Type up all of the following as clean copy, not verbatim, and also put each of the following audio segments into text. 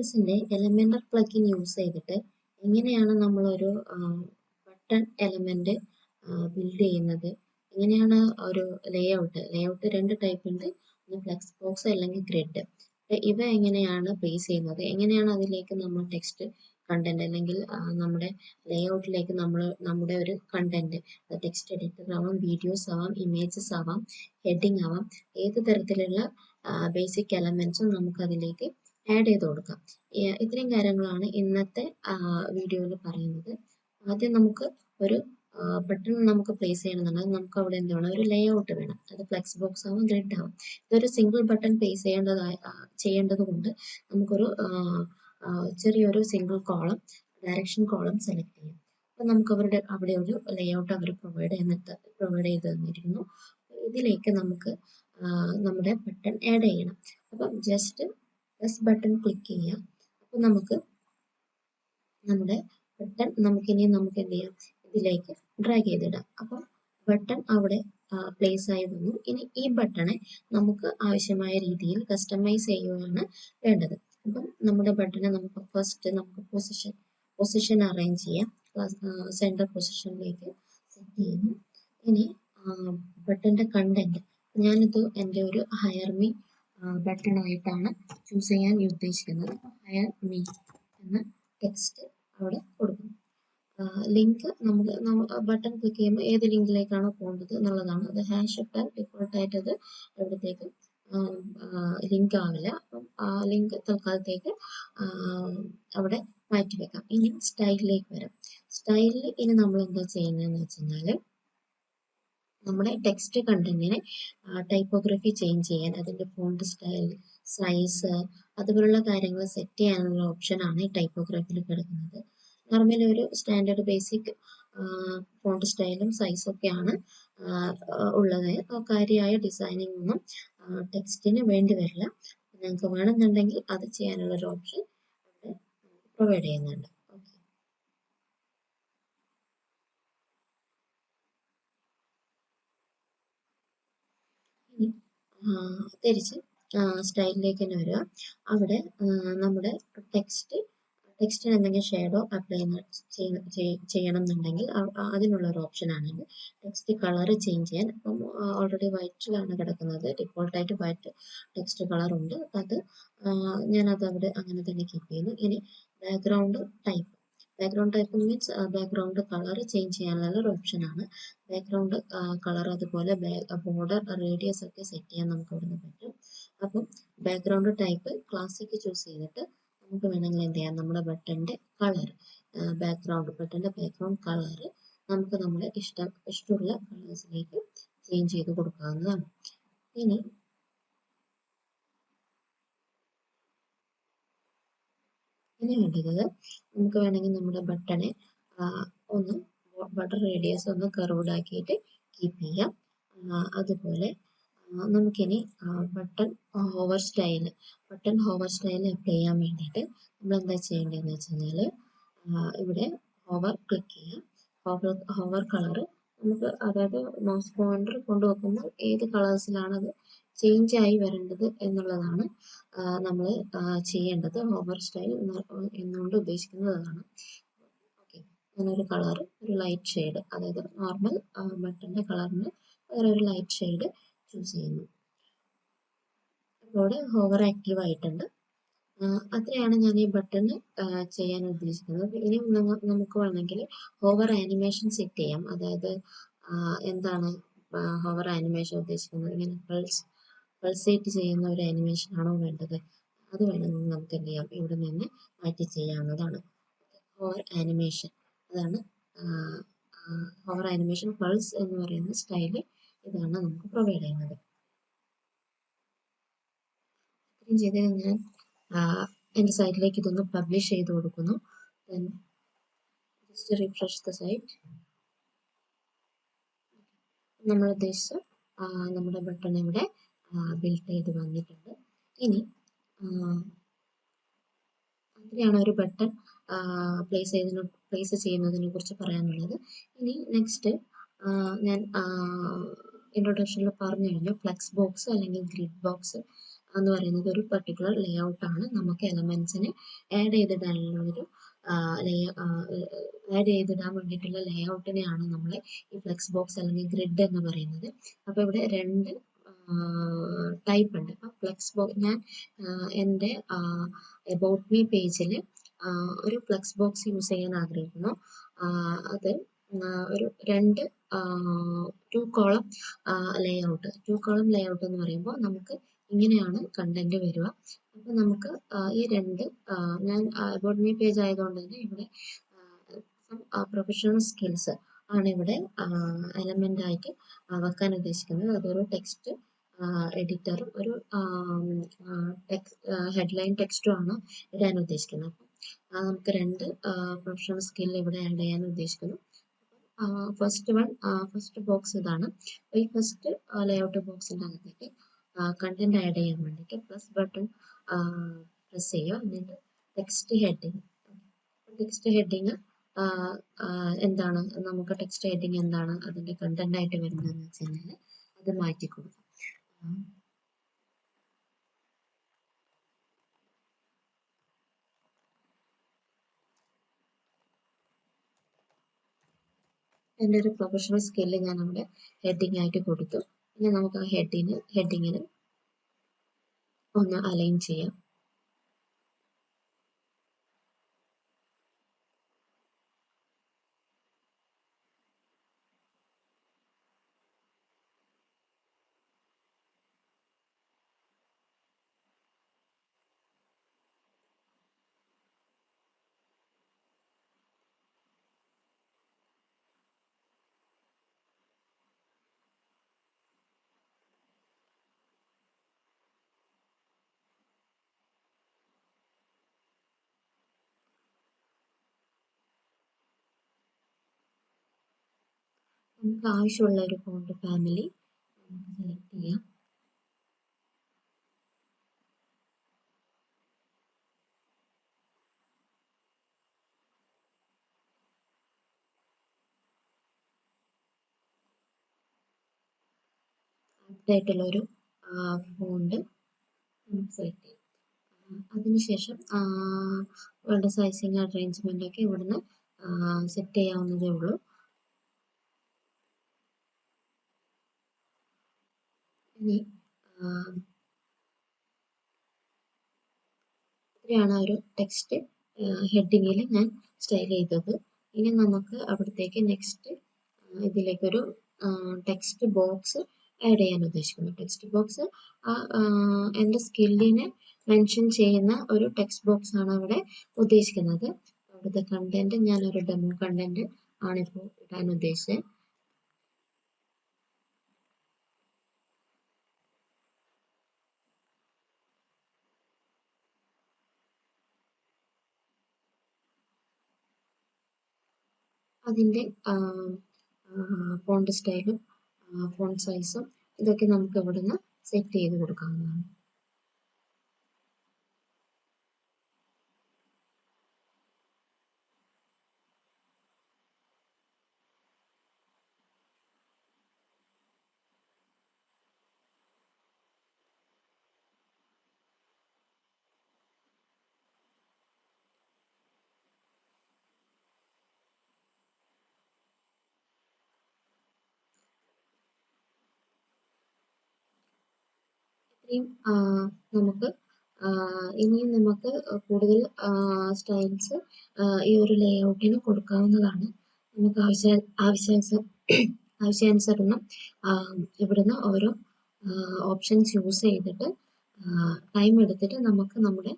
WordPressന്റെ എലമെന്റർ plugin use ചെയ്തിട്ട് എങ്ങനെയാണ് നമ്മളൊരു ബട്ടൺ എലമെന്റ് ബിൽഡ് ചെയ്യുന്നത്, എങ്ങനെയാണ് ഒരു ലേഔട്ട് രണ്ട് ടൈപ്പ് ഉണ്ട്, ഒന്ന് ഫ്ലെക്സ് ബോക്സ് അല്ലെങ്കിൽ ഗ്രിഡ്. ഇവ എങ്ങനെയാണ് ബേസ് ചെയ്യുന്നത്, എങ്ങനെയാണ് അതിലേക്ക് നമ്മൾ ടെക്സ്റ്റ് കണ്ടന്റ് അല്ലെങ്കിൽ നമ്മുടെ ലേഔട്ടിലേക്ക് നമ്മുടെ ഒരു കണ്ടന്റ്, ടെക്സ്റ്റ് എഡിറ്റർ ആവാം, വീഡിയോസ് ആവാം, ഇമേജസ് ആവാം, ഹെഡിങ് ആവാം, ഏത് തരത്തിലുള്ള ബേസിക് എലമെന്റ്സും നമുക്ക് അതിലേക്ക് ആഡ് ചെയ്ത് കൊടുക്കാം. ഇത്രയും കാര്യങ്ങളാണ് ഇന്നത്തെ വീഡിയോയിൽ പറയുന്നത്. ആദ്യം നമുക്ക് ഒരു ബട്ടൺ നമുക്ക് പ്ലേസ് ചെയ്യണമെന്നുണ്ടെങ്കിൽ നമുക്ക് അവിടെ എന്ത് വേണം, ഒരു ലേഔട്ട് വേണം. അത് ഫ്ലെക്സ് ബോക്സ് ആവും, ഗ്രിഡ് ആവും. ഇതൊരു സിംഗിൾ ബട്ടൺ പ്ലേസ് ചെയ്യേണ്ടത് കൊണ്ട് നമുക്കൊരു ചെറിയൊരു single column, direction column select ചെയ്യാം. അപ്പം നമുക്ക് അവിടെ ഒരു ലേഔട്ട് അവർ പ്രൊവൈഡ് ചെയ്ത് തന്നിരിക്കുന്നു. ഇതിലേക്ക് നമുക്ക് നമ്മുടെ ബട്ടൺ ആഡ് ചെയ്യണം. അപ്പം ജസ്റ്റ് പ്ലസ് ബട്ടൺ ക്ലിക്ക് ചെയ്യാം. അപ്പോൾ നമുക്ക് നമ്മുടെ ബട്ടൺ നമുക്ക് എന്ത് ചെയ്യാം, ഇതിലേക്ക് ഡ്രാഗ് ചെയ്തിടാം. അപ്പം ബട്ടൺ അവിടെ പ്ലേസ് ആയി വന്നു. ഇനി ഈ ബട്ടണെ നമുക്ക് ആവശ്യമായ രീതിയിൽ കസ്റ്റമൈസ് ചെയ്യുകയാണ് വേണ്ടത്. അപ്പം നമ്മുടെ ബട്ടനെ നമുക്ക് ഫസ്റ്റ് പൊസിഷൻ അറേഞ്ച് ചെയ്യാം. സെൻറ്റർ പൊസിഷനിലേക്ക് സെറ്റ് ചെയ്യുന്നു. ഇനി ബട്ടന്റെ കണ്ടന്റ് ഞാനിത് എൻ്റെ ഒരു ഹയർ മീ ബട്ടൺ ആയിട്ടാണ് ചൂസ് ചെയ്യാൻ ഉദ്ദേശിക്കുന്നത്. ഹയർ മീ എന്ന ടെക്സ്റ്റ് അവിടെ കൊടുക്കുന്നു. ലിങ്ക് നമുക്ക് ബട്ടൺ ക്ലിക്ക് ചെയ്യുമ്പോൾ ഏത് ലിങ്കിലേക്കാണോ പോകേണ്ടത് എന്നുള്ളതാണ്. അത് ഹാഷ് ഇട്ടാൽ ഡിഫോൾട്ടായിട്ട് അത് എവിടത്തേക്ക് ലിങ്ക് ആവില്ല. അപ്പം ആ ലിങ്ക് തൽക്കാലത്തേക്ക് അവിടെ മാറ്റി വെക്കാം. ഇനി സ്റ്റൈലിലേക്ക് വരാം. സ്റ്റൈലിൽ ഇനി നമ്മൾ എന്താ ചെയ്യുന്നതെന്ന് വെച്ച് കഴിഞ്ഞാൽ നമ്മുടെ ടെക്സ്റ്റ് കണ്ടന്റിനെ ടൈപ്പോഗ്രഫി ചേഞ്ച് ചെയ്യാൻ, അതിൻ്റെ ഫോണ്ട് സ്റ്റൈൽ, സൈസ്, അതുപോലുള്ള കാര്യങ്ങൾ സെറ്റ് ചെയ്യാനുള്ള ഓപ്ഷനാണ് ഈ ടൈപ്പോഗ്രഫിയിൽ കിടക്കുന്നത്. നോർമലി ഒരു സ്റ്റാൻഡേർഡ് ബേസിക് ഫോണ്ട് സ്റ്റൈലും സൈസും ഒക്കെയാണ് ഉള്ളത്. കാര്യമായ ഡിസൈനിങ് ഒന്നും ടെക്സ്റ്റിന് വേണ്ടി വരില്ല. നിങ്ങൾക്ക് വേണമെന്നുണ്ടെങ്കിൽ അത് ചെയ്യാനുള്ള ഒരു ഓപ്ഷൻ അവിടെ പ്രൊവൈഡ് ചെയ്യുന്നുണ്ട്. തിരിച്ച് സ്റ്റൈലിലേക്ക് തന്നെ വരിക. അവിടെ നമ്മുടെ ടെക്സ്റ്റിന് എന്തെങ്കിലും ഷേഡോ അപ്ലൈ ചെയ്യണം എന്നുണ്ടെങ്കിൽ അതിനുള്ള ഒരു ഓപ്ഷനാണിത്. ടെക്സ്റ്റ് കളർ ചേഞ്ച് ചെയ്യാൻ. അപ്പം ഓൾറെഡി വൈറ്റിലാണ് കിടക്കുന്നത്, ഡിഫോൾട്ടായിട്ട് വൈറ്റ് ടെക്സ്റ്റ് കളർ ഉണ്ട്. അത് ഞാനത് അവിടെ അങ്ങനെ തന്നെ കീപ്പ് ചെയ്യുന്നു. ഇനി background type means background colour change ചെയ്യാനുള്ള ഒരു ഓപ്ഷനാണ്. ബാക്ക്ഗ്രൗണ്ട് കളർ അതുപോലെ ബോർഡർ റേഡിയസ് ഒക്കെ സെറ്റ് ചെയ്യാൻ നമുക്ക് ഇവിടെ നിന്ന് പറ്റും. അപ്പം ബാക്ക്ഗ്രൗണ്ട് ടൈപ്പ് ക്ലാസിക് ചൂസ് ചെയ്തിട്ട് നമുക്ക് വേണമെങ്കിൽ എന്ത് ചെയ്യാം, നമ്മുടെ ബട്ടൻ്റെ കളർ, ബട്ടൻ്റെ ബാക്ക്ഗ്രൗണ്ട് കളർ നമുക്ക് നമ്മുടെ ഇഷ്ടമുള്ള കളേഴ്സിലേക്ക് ചേഞ്ച് ചെയ്ത് കൊടുക്കാവുന്നതാണ്. ഇനി വേണ്ടത് നമുക്ക് വേണമെങ്കിൽ നമ്മുടെ ബട്ടനെ ഒന്ന് ബട്ടൺ റേഡിയസ് ഒന്ന് കർവ്ഡ് ആക്കിയിട്ട് കീപ്പ് ചെയ്യാം. അതുപോലെ നമുക്കിനി ബട്ടൺ ഹോവർ സ്റ്റൈൽ അപ്ലൈ ചെയ്യാൻ വേണ്ടിയിട്ട് നമ്മൾ എന്താ ചെയ്യേണ്ടതെന്ന് വെച്ച് കഴിഞ്ഞാൽ ഇവിടെ ഹോവർ ക്ലിക്ക് ചെയ്യാം. ഹോവർ കളർ നമുക്ക്, അതായത് മൗസ് പോയിന്റർ കൊണ്ടുവെക്കുമ്പോൾ ഏത് കളേഴ്സിലാണ് അത് ചേഞ്ച് ആയി വരേണ്ടത് എന്നുള്ളതാണ് നമ്മൾ ചെയ്യേണ്ടത്. ഹോവർ സ്റ്റൈൽ എന്നുകൊണ്ട് ഉദ്ദേശിക്കുന്നതാണ്. ഓക്കെ, അങ്ങനൊരു കളർ, ഒരു ലൈറ്റ് ഷെയ്ഡ്, അതായത് നോർമൽ ബട്ടൻ്റെ കളറിന് വേറെ ഒരു ലൈറ്റ് ഷെയ്ഡ് ചൂസ് ചെയ്യുന്നു. ഇവിടെ ഹോവർ ആക്റ്റീവ് ആയിട്ടുണ്ട്. അത്രയാണ് ഞാൻ ഈ ബട്ടൺ ചെയ്യാൻ ഉദ്ദേശിക്കുന്നത്. ഇനി നമുക്ക് വേണമെങ്കിൽ ഹോവർ ആനിമേഷൻ സെറ്റ് ചെയ്യാം. അതായത് എന്താണ് ഹോവർ ആനിമേഷൻ ഉദ്ദേശിക്കുന്നത്, ഇങ്ങനെ പൾസേറ്റ് ചെയ്യുന്ന ഒരു ആനിമേഷൻ ആണോ വേണ്ടത്, അത് വേണമെങ്കിൽ നമുക്ക് എന്ത് ചെയ്യാം, ഇവിടെ നിന്ന് മാറ്റി ചെയ്യാവുന്നതാണ്. ഹോവർ ആനിമേഷൻ, അതാണ് ഹോവർ ആനിമേഷൻ പൾസ് എന്ന് പറയുന്ന സ്റ്റൈല്, ഇതാണ് നമുക്ക് പ്രൊവൈഡ് ചെയ്യുന്നത്. ഇത്രയും ചെയ്ത് ഞാൻ എൻ്റെ സൈറ്റിലേക്ക് ഇതൊന്ന് പബ്ലിഷ് ചെയ്ത് കൊടുക്കുന്നു. Just refresh the site. നമ്മൾ ഉദ്ദേശിച്ച നമ്മുടെ ബട്ടൺ ഇവിടെ ബിൽഡ് ചെയ്ത് വന്നിട്ടുണ്ട്. ഇനി അങ്ങനെയാണ് ഒരു ബട്ടൺ പ്ലേസ് ചെയ്യുന്നതിനെ കുറിച്ച് പറയാനുള്ളത്. ഇനി നെക്സ്റ്റ് ഞാൻ ഇൻട്രൊഡക്ഷനിൽ പറഞ്ഞു കഴിഞ്ഞു, ഫ്ലെക്സ് ബോക്സ് അല്ലെങ്കിൽ ഗ്രിഡ് ബോക്സ് എന്ന് പറയുന്നത് ഒരു പർട്ടിക്കുലർ ലേ ഔട്ടാണ്. നമുക്ക് എലമെൻസിനെ ആഡ് ചെയ്തിടാനുള്ളൊരു ആഡ് ചെയ്തിടാൻ വേണ്ടിയിട്ടുള്ള ലേ ഔട്ടിനെയാണ് നമ്മൾ ഈ ഫ്ലെക്സ് ബോക്സ് അല്ലെങ്കിൽ ഗ്രിഡ് എന്ന് പറയുന്നത്. അപ്പോൾ ഇവിടെ രണ്ട് ടൈപ്പ് ഉണ്ട്. അപ്പോൾ ഫ്ലെക്സ് ബോക്സ് ഞാൻ എൻ്റെ എബൌട്ട് മീ പേജിൽ ഒരു ഫ്ലെക്സ് ബോക്സ് യൂസ് ചെയ്യാൻ ആഗ്രഹിക്കുന്നു. അത് ഒരു രണ്ട് ടു കോളം ലേ ഔട്ട് എന്ന് പറയുമ്പോൾ നമുക്ക് ഇങ്ങനെയാണ് കണ്ടന്റ് വരിക. അപ്പോൾ നമുക്ക് ഈ രണ്ട് ഞാൻ അബൌട്ട് മീ പേജ് ആയതുകൊണ്ട് തന്നെ ഇവിടെ പ്രൊഫഷണൽ സ്കിൽസ് ആണ് ഇവിടെ എലമെന്റ് ആയിട്ട് വെക്കാൻ ഉദ്ദേശിക്കുന്നത്. അതൊരു ടെക്സ്റ്റ് എഡിറ്ററും ഒരു ഹെഡ്ലൈൻ ടെക്സ്റ്റും ആണ് ഇടാൻ ഉദ്ദേശിക്കുന്നത്. അപ്പം നമുക്ക് രണ്ട് പ്രൊഫഷണൽ സ്കിൽ ഇവിടെ ആഡ് ചെയ്യാൻ ഉദ്ദേശിക്കുന്നു. ഫസ്റ്റ് ബോക്സ് ഇതാണ്. ഈ ഫസ്റ്റ് ലേഔട്ട് ബോക്സിൻ്റെ അകത്തേക്ക് കണ്ടന്റ് ആഡ് ചെയ്യാൻ വേണ്ടിയിട്ട് പ്ലസ് ബട്ടൺ പ്രസ് ചെയ്യുക. എന്നിട്ട് ടെക്സ്റ്റ് ഹെഡിങ് എന്താണ്, നമുക്ക് ടെക്സ്റ്റ് ഹെഡിങ് എന്താണ് അതിൻ്റെ കണ്ടന്റ് ആയിട്ട് വരുന്നതെന്ന് വെച്ച് കഴിഞ്ഞാൽ അത് മാറ്റി കൊടുക്കാം. എൻ്റെ ഒരു പ്രൊഫഷണൽ സ്കില്ല് ഞാൻ അവിടെ ഹെഡിങ് ആയിട്ട് കൊടുത്തു. ഇനി നമുക്ക് ആ ഹെഡിങ്ങിന് ഒന്ന് അലൈൻ ചെയ്യാം. നമുക്ക് ആവശ്യമുള്ള ഒരു ഫോണ്ട് ഫാമിലി സെലക്ട് ചെയ്യാം. ആയിട്ടുള്ള ഒരു ഫോണ്ട് നമുക്ക് സെലക്ട് ചെയ്യാം. അതിനുശേഷം വേണ്ട സൈസിങ് അറേഞ്ച്മെന്റ് ഒക്കെ ഇവിടുന്ന് സെറ്റ് ചെയ്യാവുന്നതേ ഉള്ളൂ. ഇനി ഇത്രയാണ് ഒരു ടെക്സ്റ്റ് ഹെഡിങ്ങിൽ ഞാൻ സ്റ്റൈൽ ചെയ്തത്. ഇനി നമുക്ക് അവിടത്തേക്ക് നെക്സ്റ്റ് ഇതിലേക്കൊരു ടെക്സ്റ്റ് ബോക്സ് ആഡ് ചെയ്യാൻ ഉദ്ദേശിക്കുന്നു. ടെക്സ്റ്റ് ബോക്സ് എൻ്റെ സ്കില്ലിനെ മെൻഷൻ ചെയ്യുന്ന ഒരു ടെക്സ്റ്റ് ബോക്സ് ആണ് അവിടെ ഉദ്ദേശിക്കുന്നത്. അവിടുത്തെ കണ്ടന്റ് ഞാനൊരു ഡെമോ കണ്ടന്റ് ആണിപ്പോൾ ഇടാൻ ഉദ്ദേശിച്ചത്. അതിൻ്റെ ഫോണ്ട് സ്റ്റൈലും ഫോണ്ട് സൈസും ഇതൊക്കെ നമുക്ക് ഇവിടുന്ന് സെറ്റ് ചെയ്ത് കൊടുക്കാവുന്നതാണ്. നമുക്ക് ഇനിയും നമുക്ക് കൂടുതൽ സ്റ്റൈൽസ് ഈ ഒരു ലേഔട്ടിന് കൊടുക്കാവുന്നതാണ്. നമുക്ക് ആവശ്യാനുസരണം ഇവിടുന്ന് ഓരോ ഓപ്ഷൻസ് യൂസ് ചെയ്തിട്ട് ടൈം എടുത്തിട്ട് നമുക്ക് നമ്മുടെ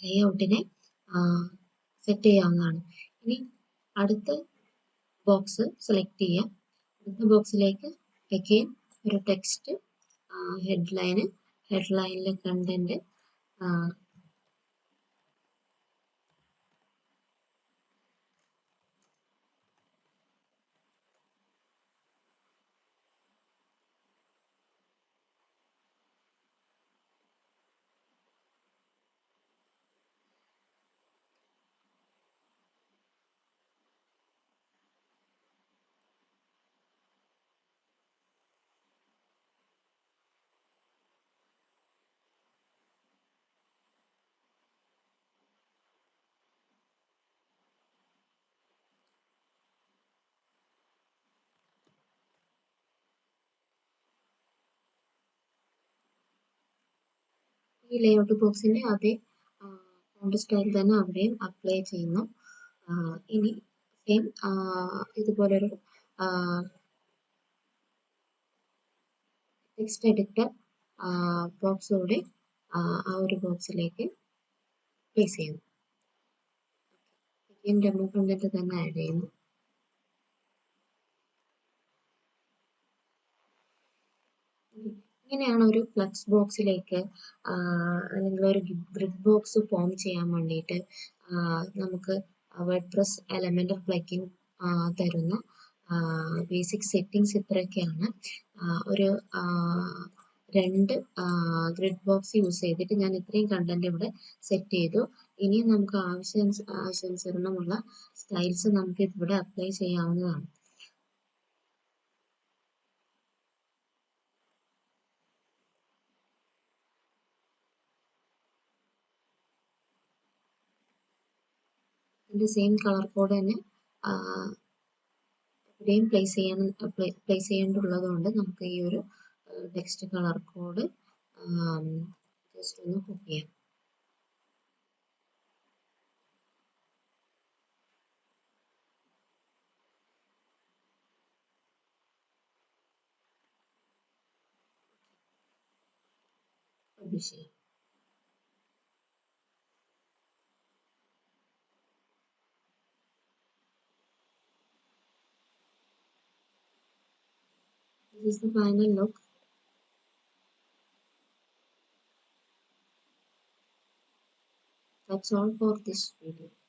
ലേഔട്ടിനെ സെറ്റ് ചെയ്യാവുന്നതാണ്. ഇനി അടുത്ത ബോക്സ് സെലക്ട് ചെയ്യാം. അടുത്ത ബോക്സിലേക്ക് അഗെയിൻ ഒരു ടെക്സ്റ്റ് ഹെഡ്ലൈനിലെ കണ്ടന്റ് ഈ ലേഔട്ട് ബോക്സിൻ്റെ അതേ ഫോണ്ട് സ്റ്റൈൽ തന്നെ അവിടെയും അപ്ലൈ ചെയ്യുന്നു. ഇനി സെയിം ഇതുപോലൊരു ടെക്സ്റ്റ് എഡിറ്റർ ബോക്സ് കൂടി ആ ഒരു ബോക്സിലേക്ക് പ്ലേസ് ചെയ്യുന്നു. ഡെമോ കണ്ടന്റ് തന്നെ ആഡ് ചെയ്യുന്നു. ഇങ്ങനെയാണ് ഒരു ഫ്ലക്സ് ബോക്സിലേക്ക് അല്ലെങ്കിൽ ഒരു ഗ്രിഡ് ബോക്സ് ഫോം ചെയ്യാൻ വേണ്ടിയിട്ട് നമുക്ക് വേർഡ്പ്രസ് എലമെന്റൽ പ്ലഗിൻ തരുന്ന ബേസിക് സെറ്റിംഗ്സ് ഇത്രയൊക്കെയാണ്. ഒരു 2 ഗ്രിഡ് ബോക്സ് യൂസ് ചെയ്തിട്ട് ഞാൻ ഇത്രയും കണ്ടന്റ് ഇവിടെ സെറ്റ് ചെയ്തു. ഇനിയും നമുക്ക് ആവശ്യാനുസരണമുള്ള സ്റ്റൈൽസ് നമുക്ക് ഇവിടെ അപ്ലൈ ചെയ്യാവുന്നതാണ്. ഇതിൻ്റെ സെയിം കളർ കോഡ് തന്നെ ഇവിടെയും പ്ലേസ് ചെയ്യേണ്ടതുള്ളത് കൊണ്ട് നമുക്ക് ഈ ഒരു ടെക്സ്റ്റ് കളർ കോഡ് ജസ്റ്റ് ഒന്ന് കോപ്പി ചെയ്യാം. പബ്ലിഷ് ചെയ്യാം. This is the final look. That's all for this video.